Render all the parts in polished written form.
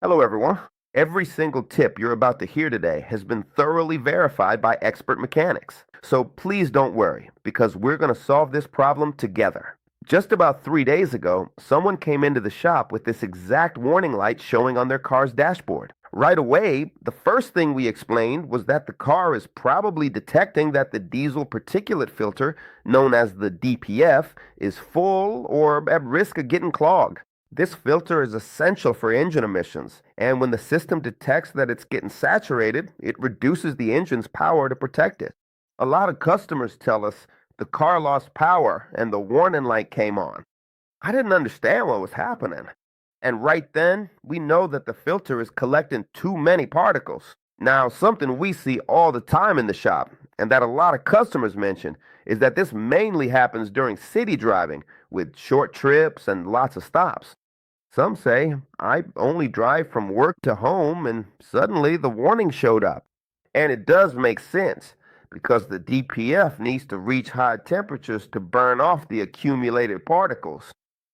Hello, everyone. Every single tip you're about to hear today has been thoroughly verified by expert mechanics. So please don't worry, because we're going to solve this problem together. Just about 3 days ago, someone came into the shop with this exact warning light showing on their car's dashboard. Right away, the first thing we explained was that the car is probably detecting that the diesel particulate filter, known as the DPF, is full or at risk of getting clogged. This filter is essential for engine emissions, and when the system detects that it's getting saturated, it reduces the engine's power to protect it. A lot of customers tell us the car lost power and the warning light came on. I didn't understand what was happening. And right then, we know that the filter is collecting too many particles. Now, something we see all the time in the shop, and that a lot of customers mention, is that this mainly happens during city driving with short trips and lots of stops. Some say, I only drive from work to home, and suddenly the warning showed up. And it does make sense, because the DPF needs to reach high temperatures to burn off the accumulated particles.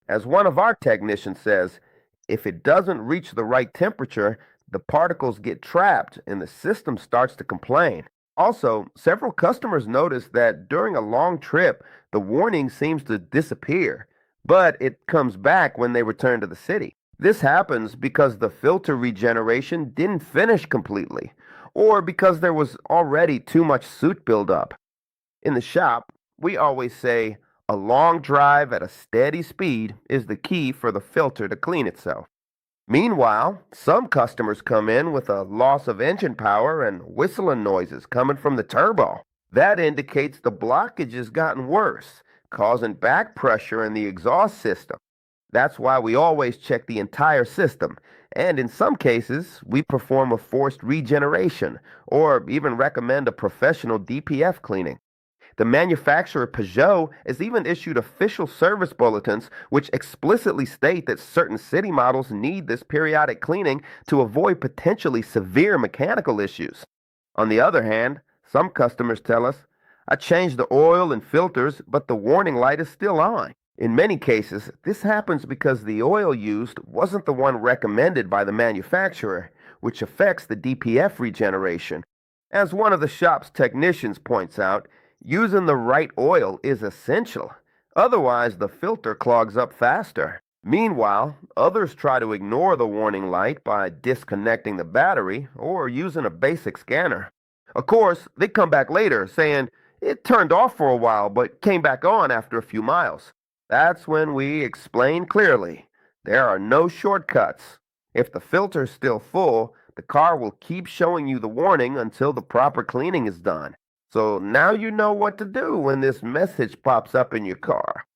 As one of our technicians says, if it doesn't reach the right temperature, the particles get trapped and the system starts to complain. Also, several customers notice that during a long trip, the warning seems to disappear, but it comes back when they return to the city. This happens because the filter regeneration didn't finish completely, or because there was already too much soot buildup. In the shop, we always say a long drive at a steady speed is the key for the filter to clean itself. Meanwhile, some customers come in with a loss of engine power and whistling noises coming from the turbo. That indicates the blockage has gotten worse, causing back pressure in the exhaust system. That's why we always check the entire system, and in some cases, we perform a forced regeneration or even recommend a professional DPF cleaning. The manufacturer Peugeot has even issued official service bulletins which explicitly state that certain city models need this periodic cleaning to avoid potentially severe mechanical issues. On the other hand, some customers tell us, I changed the oil and filters, but the warning light is still on. In many cases, this happens because the oil used wasn't the one recommended by the manufacturer, which affects the DPF regeneration. As one of the shop's technicians points out, using the right oil is essential. Otherwise, the filter clogs up faster. Meanwhile, others try to ignore the warning light by disconnecting the battery or using a basic scanner. Of course, they come back later saying it turned off for a while but came back on after a few miles. That's when we explain clearly there are no shortcuts. If the filter's still full, the car will keep showing you the warning until the proper cleaning is done. So now you know what to do when this message pops up in your car.